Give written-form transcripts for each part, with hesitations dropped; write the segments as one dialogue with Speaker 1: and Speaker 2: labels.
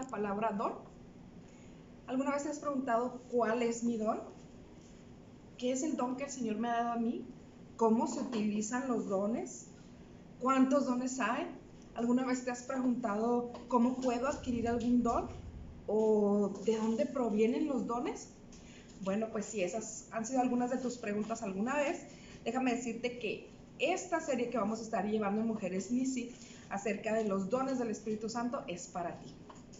Speaker 1: la palabra don? ¿Alguna vez te has preguntado cuál es mi don? ¿Qué es el don que el Señor me ha dado a mí? ¿Cómo se utilizan los dones? ¿Cuántos dones hay? ¿Alguna vez te has preguntado cómo puedo adquirir algún don? ¿O de dónde provienen los dones? Bueno, pues si esas han sido algunas de tus preguntas alguna vez, déjame decirte que esta serie que vamos a estar llevando en Mujeres Nisi acerca de los dones del Espíritu Santo es para ti.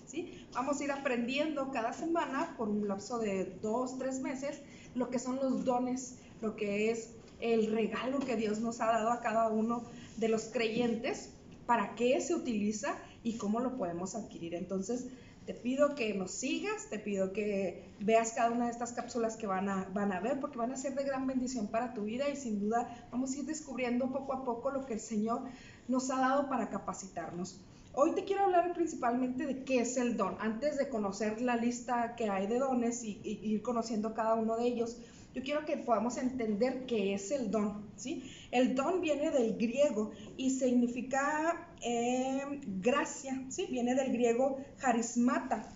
Speaker 1: ¿Sí? Vamos a ir aprendiendo cada semana por un lapso de 2-3 meses lo que son los dones, lo que es el regalo que Dios nos ha dado a cada uno de los creyentes, para qué se utiliza y cómo lo podemos adquirir. Entonces, te pido que nos sigas, te pido que veas cada una de estas cápsulas que van a ver, porque van a ser de gran bendición para tu vida y sin duda vamos a ir descubriendo poco a poco lo que el Señor nos ha dado para capacitarnos. Hoy te quiero hablar principalmente de qué es el don. Antes de conocer la lista que hay de dones y ir conociendo cada uno de ellos, yo quiero que podamos entender qué es el don, ¿sí? El don viene del griego y significa gracia, ¿sí? Viene del griego charismata.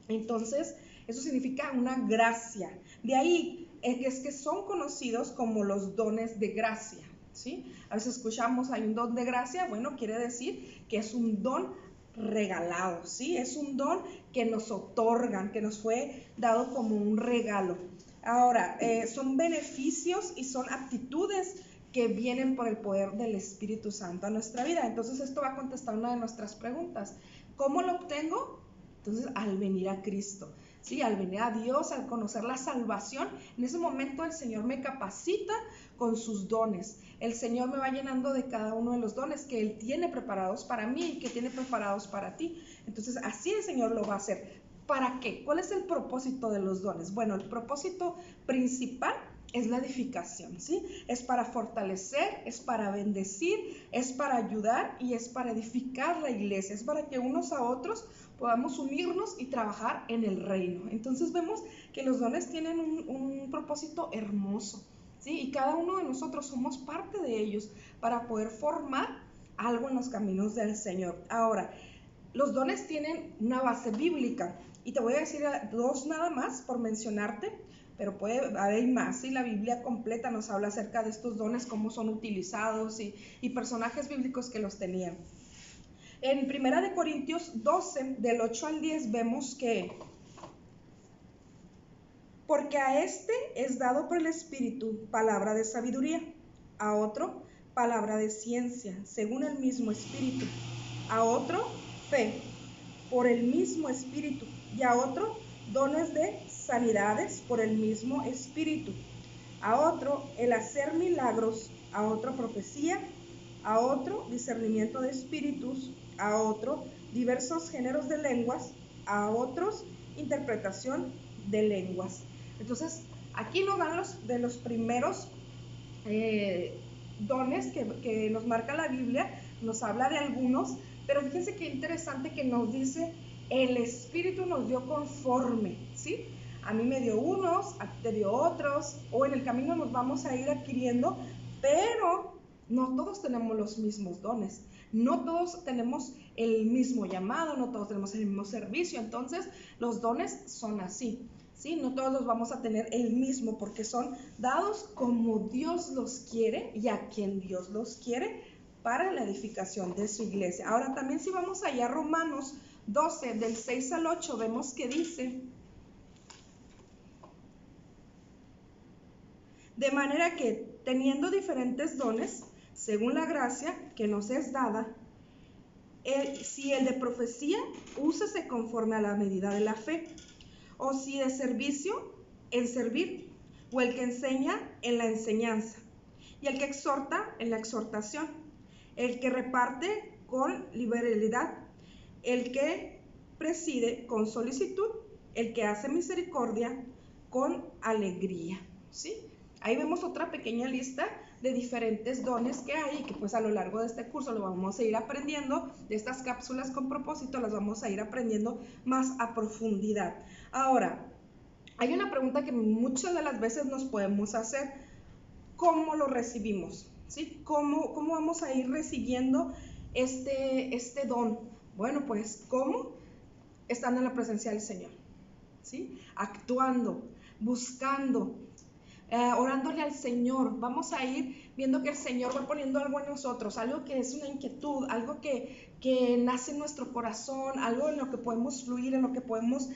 Speaker 1: Entonces, eso significa una gracia. De ahí es que son conocidos como los dones de gracia, ¿sí? A veces escuchamos, hay un don de gracia, bueno, quiere decir que es un don regalado, ¿sí? Es un don que nos otorgan, que nos fue dado como un regalo. Ahora, son beneficios y son aptitudes que vienen por el poder del Espíritu Santo a nuestra vida. Entonces, esto va a contestar una de nuestras preguntas. ¿Cómo lo obtengo? Entonces, al venir a Cristo, ¿sí? Al venir a Dios, al conocer la salvación, en ese momento el Señor me capacita con sus dones. El Señor me va llenando de cada uno de los dones que Él tiene preparados para mí y que tiene preparados para ti. Entonces, así el Señor lo va a hacer. ¿Para qué? ¿Cuál es el propósito de los dones? Bueno, el propósito principal es la edificación, ¿sí? Es para fortalecer, es para bendecir, es para ayudar y es para edificar la iglesia, es para que unos a otros podamos unirnos y trabajar en el reino. Entonces vemos que los dones tienen un propósito hermoso, ¿sí? Y cada uno de nosotros somos parte de ellos para poder formar algo en los caminos del Señor. Ahora, los dones tienen una base bíblica y te voy a decir dos nada más por mencionarte, pero puede haber más. ¿Sí? La Biblia completa nos habla acerca de estos dones, cómo son utilizados y personajes bíblicos que los tenían. En 1 Corintios 12, del 8 al 10, vemos que porque a este es dado por el Espíritu palabra de sabiduría, a otro palabra de ciencia, según el mismo Espíritu, a otro fe, por el mismo Espíritu, y a otro dones de sanidades por el mismo Espíritu, a otro el hacer milagros, a otro profecía, a otro discernimiento de espíritus, a otro diversos géneros de lenguas, a otros interpretación de lenguas. Entonces, aquí nos dan los primeros dones que nos marca la Biblia, nos habla de algunos, pero fíjense qué interesante que nos dice, el Espíritu nos dio conforme, ¿sí? A mí me dio unos, a ti te dio otros, o en el camino nos vamos a ir adquiriendo, pero no todos tenemos los mismos dones, no todos tenemos el mismo llamado, no todos tenemos el mismo servicio, entonces los dones son así, ¿sí? No todos los vamos a tener el mismo porque son dados como Dios los quiere y a quien Dios los quiere para la edificación de su iglesia. Ahora también si vamos allá a Romanos 12, del 6 al 8, vemos que dice: de manera que, teniendo diferentes dones, según la gracia que nos es dada, si el de profecía, úsese conforme a la medida de la fe, o si de servicio, en servir, o el que enseña, en la enseñanza, y el que exhorta, en la exhortación, el que reparte, con liberalidad, el que preside, con solicitud, el que hace misericordia, con alegría, ¿sí? Ahí vemos otra pequeña lista de diferentes dones que hay y que pues a lo largo de este curso lo vamos a ir aprendiendo, de estas cápsulas con propósito las vamos a ir aprendiendo más a profundidad. Ahora, hay una pregunta que muchas de las veces nos podemos hacer: ¿cómo lo recibimos? ¿Sí? ¿Cómo vamos a ir recibiendo este don? Bueno, pues, ¿cómo? estando en la presencia del Señor, ¿sí? Actuando, buscando, orándole al Señor. Vamos a ir viendo que el Señor va poniendo algo en nosotros, algo que es una inquietud, algo que nace en nuestro corazón, algo en lo que podemos fluir, en lo que podemos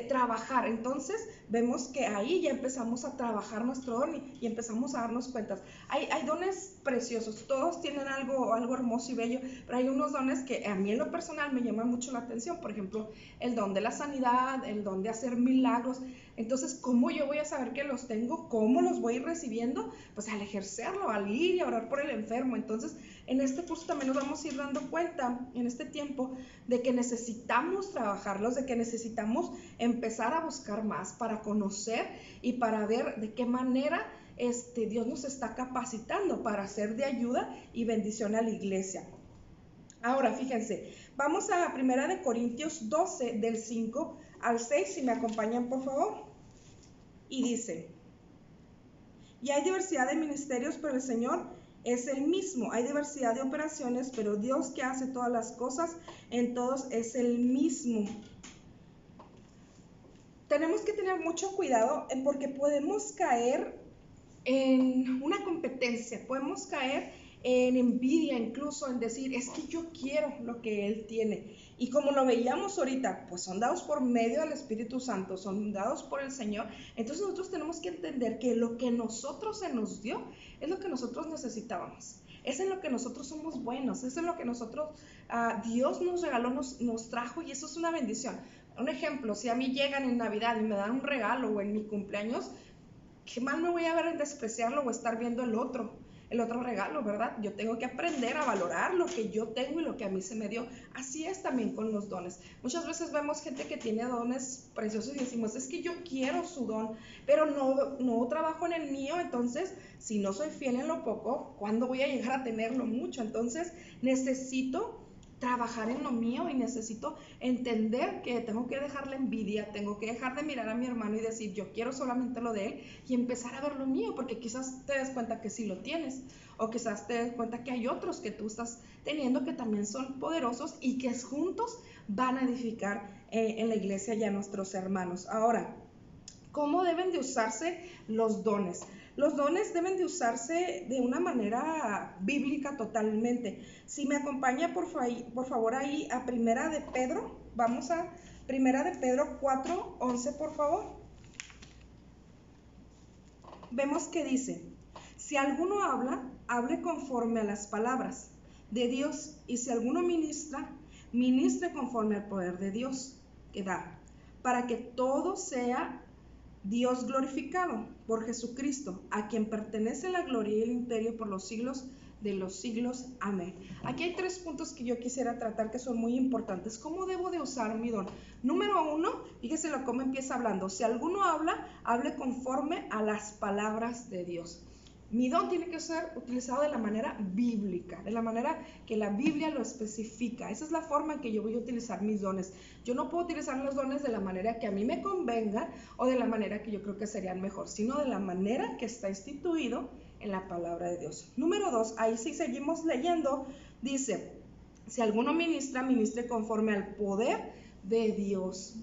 Speaker 1: trabajar. Entonces vemos que ahí ya empezamos a trabajar nuestro don y empezamos a darnos cuenta. Hay dones preciosos, todos tienen algo hermoso y bello, pero hay unos dones que a mí en lo personal me llaman mucho la atención. Por ejemplo, el don de la sanidad, el don de hacer milagros. Entonces, ¿cómo yo voy a saber que los tengo? ¿Cómo los voy a ir recibiendo? Pues al ejercerlo, al ir y a orar por el enfermo. Entonces, en este curso también nos vamos a ir dando cuenta, en este tiempo, de que necesitamos trabajarlos, de que necesitamos empezar a buscar más para conocer y para ver de qué manera Dios nos está capacitando para ser de ayuda y bendición a la iglesia. Ahora, fíjense, vamos a 1 Corintios 12, del 5 al 6, si me acompañan, por favor. Y dice: y hay diversidad de ministerios, pero el Señor es el mismo. Hay diversidad de operaciones, pero Dios, que hace todas las cosas en todos, es el mismo. Tenemos que tener mucho cuidado porque podemos caer en una competencia, podemos caer en envidia, incluso en decir, es que yo quiero lo que Él tiene. Y como lo veíamos ahorita, pues son dados por medio del Espíritu Santo, son dados por el Señor. Entonces nosotros tenemos que entender que lo que nosotros se nos dio es lo que nosotros necesitábamos. Es en lo que nosotros somos buenos, es en lo que nosotros, Dios nos regaló, nos trajo, y eso es una bendición. Un ejemplo, si a mí llegan en Navidad y me dan un regalo o en mi cumpleaños, qué mal me voy a ver en despreciarlo o estar viendo el otro regalo, ¿verdad? Yo tengo que aprender a valorar lo que yo tengo y lo que a mí se me dio. Así es también con los dones. Muchas veces vemos gente que tiene dones preciosos y decimos, es que yo quiero su don, pero no trabajo en el mío. Entonces, si no soy fiel en lo poco, ¿cuándo voy a llegar a tenerlo mucho? Entonces, necesito trabajar en lo mío y necesito entender que tengo que dejar la envidia, tengo que dejar de mirar a mi hermano y decir yo quiero solamente lo de él y empezar a ver lo mío, porque quizás te des cuenta que sí lo tienes, o quizás te des cuenta que hay otros que tú estás teniendo que también son poderosos y que juntos van a edificar en la iglesia y a nuestros hermanos. Ahora, ¿cómo deben de usarse los dones? Los dones deben de usarse de una manera bíblica totalmente. Si me acompaña por favor ahí a Primera de Pedro, vamos a Primera de Pedro 4:11, por favor. Vemos que dice, si alguno habla, hable conforme a las palabras de Dios, y si alguno ministra, ministre conforme al poder de Dios que da, para que todo sea Dios glorificado por Jesucristo, a quien pertenece la gloria y el imperio por los siglos de los siglos. Amén. Aquí hay 3 puntos que yo quisiera tratar que son muy importantes. ¿Cómo debo de usar mi don? Número 1, fíjese cómo empieza hablando. Si alguno habla, hable conforme a las palabras de Dios. Mi don tiene que ser utilizado de la manera bíblica, de la manera que la Biblia lo especifica. Esa es la forma en que yo voy a utilizar mis dones. Yo no puedo utilizar los dones de la manera que a mí me convenga o de la manera que yo creo que serían mejor, sino de la manera que está instituido en la palabra de Dios. Número 2, ahí sí seguimos leyendo, dice, si alguno ministra, ministre conforme al poder de Dios.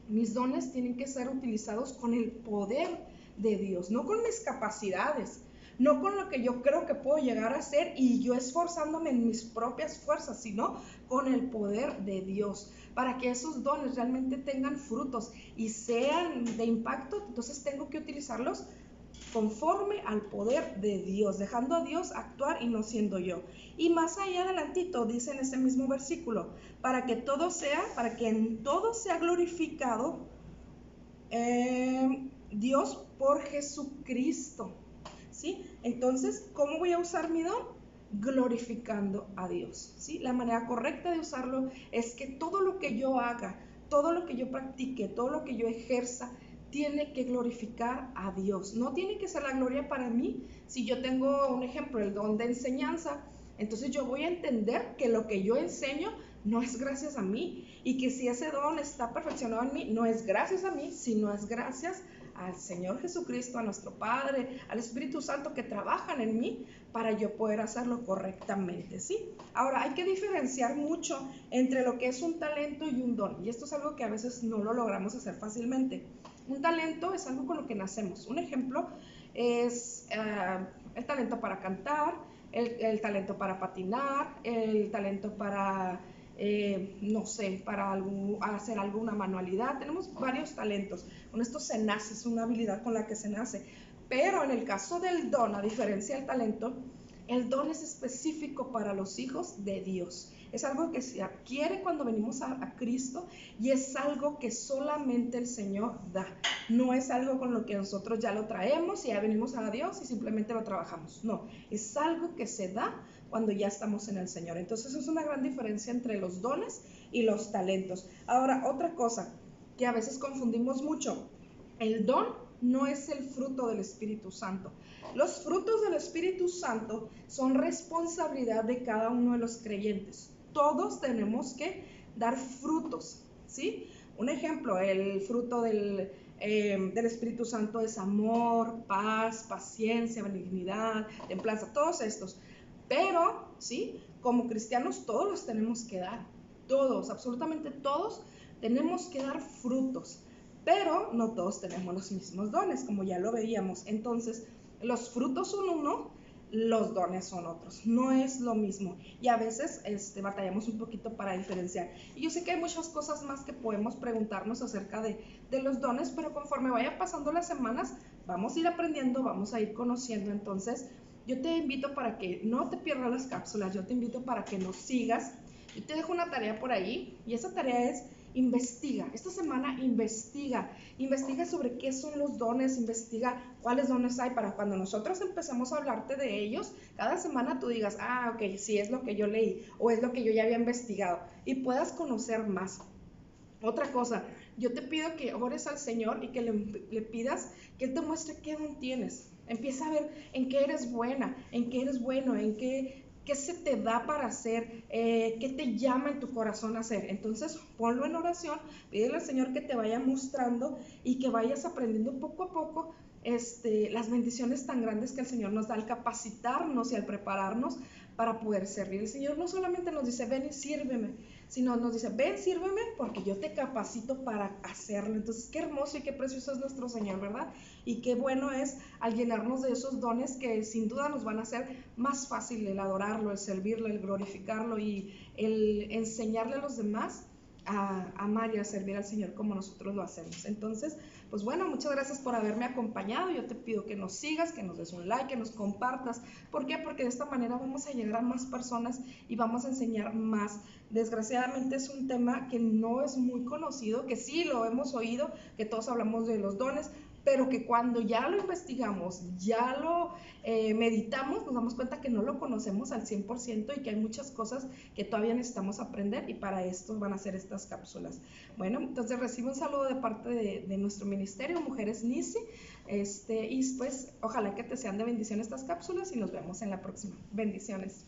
Speaker 1: Mis dones tienen que ser utilizados con el poder de Dios, no con mis capacidades, no con lo que yo creo que puedo llegar a hacer y yo esforzándome en mis propias fuerzas, sino con el poder de Dios, para que esos dones realmente tengan frutos y sean de impacto. Entonces tengo que utilizarlos conforme al poder de Dios, dejando a Dios actuar y no siendo yo. Y más allá adelantito dice en ese mismo versículo, para que en todo sea glorificado Dios por Jesucristo, ¿sí? Entonces, ¿cómo voy a usar mi don? Glorificando a Dios, ¿sí? La manera correcta de usarlo es que todo lo que yo haga, todo lo que yo practique, todo lo que yo ejerza, tiene que glorificar a Dios. No tiene que ser la gloria para mí. Si yo tengo un ejemplo, el don de enseñanza, entonces yo voy a entender que lo que yo enseño no es gracias a mí, y que si ese don está perfeccionado en mí, no es gracias a mí, sino es gracias al Señor Jesucristo, a nuestro Padre, al Espíritu Santo que trabajan en mí para yo poder hacerlo correctamente, ¿sí? Ahora, hay que diferenciar mucho entre lo que es un talento y un don, y esto es algo que a veces no lo logramos hacer fácilmente. Un talento es algo con lo que nacemos. Un ejemplo es el talento para cantar, el talento para patinar, el talento para, no sé, para hacer alguna manualidad. Tenemos varios talentos. Con esto se nace, es una habilidad con la que se nace. Pero en el caso del don, a diferencia del talento, el don es específico para los hijos de Dios. Es algo que se adquiere cuando venimos a Cristo y es algo que solamente el Señor da. No es algo con lo que nosotros ya lo traemos y ya venimos a Dios y simplemente lo trabajamos. No, es algo que se da cuando ya estamos en el Señor. Entonces es una gran diferencia entre los dones y los talentos. Ahora, otra cosa que a veces confundimos mucho, el don no es el fruto del Espíritu Santo. Los frutos del Espíritu Santo son responsabilidad de cada uno de los creyentes. Todos tenemos que dar frutos, ¿sí? Un ejemplo, el fruto del Espíritu Santo es amor, paz, paciencia, benignidad, templanza, todos estos. Pero, ¿sí? Como cristianos todos los tenemos que dar. Todos, absolutamente todos tenemos que dar frutos. Pero no todos tenemos los mismos dones, como ya lo veíamos. Entonces, los frutos son uno, los dones son otros. No es lo mismo. Y a veces batallamos un poquito para diferenciar. Y yo sé que hay muchas cosas más que podemos preguntarnos acerca de los dones, pero conforme vayan pasando las semanas, vamos a ir aprendiendo, vamos a ir conociendo. Entonces, yo te invito para que no te pierdas las cápsulas, yo te invito para que nos sigas. Yo te dejo una tarea por ahí, y esa tarea es: investiga. Esta semana investiga sobre qué son los dones, investiga cuáles dones hay para cuando nosotros empezamos a hablarte de ellos, cada semana tú digas, ok, sí, es lo que yo leí o es lo que yo ya había investigado y puedas conocer más. Otra cosa, yo te pido que ores al Señor y que le pidas que Él te muestre qué don tienes. Empieza a ver en qué eres buena, en qué eres bueno, en qué se te da para hacer, qué te llama en tu corazón a hacer. Entonces ponlo en oración, pídele al Señor que te vaya mostrando y que vayas aprendiendo poco a poco las bendiciones tan grandes que el Señor nos da al capacitarnos y al prepararnos para poder servir. El Señor no solamente nos dice, ven y sírveme, sino nos dice, ven, sírveme porque yo te capacito para hacerlo. Entonces, qué hermoso y qué precioso es nuestro Señor, ¿verdad? Y qué bueno es al llenarnos de esos dones que sin duda nos van a hacer más fácil el adorarlo, el servirlo, el glorificarlo y el enseñarle a los demás a amar y a servir al Señor como nosotros lo hacemos. Entonces, pues bueno, muchas gracias por haberme acompañado. Yo te pido que nos sigas, que nos des un like, que nos compartas. ¿Por qué? Porque de esta manera vamos a llegar a más personas y vamos a enseñar más. Desgraciadamente es un tema que no es muy conocido, que sí lo hemos oído, que todos hablamos de los dones, pero que cuando ya lo investigamos, ya lo meditamos, nos damos cuenta que no lo conocemos al 100% y que hay muchas cosas que todavía necesitamos aprender, y para esto van a ser estas cápsulas. Bueno, entonces recibo un saludo de parte de nuestro ministerio, Mujeres Nisi, y pues ojalá que te sean de bendición estas cápsulas y nos vemos en la próxima. Bendiciones.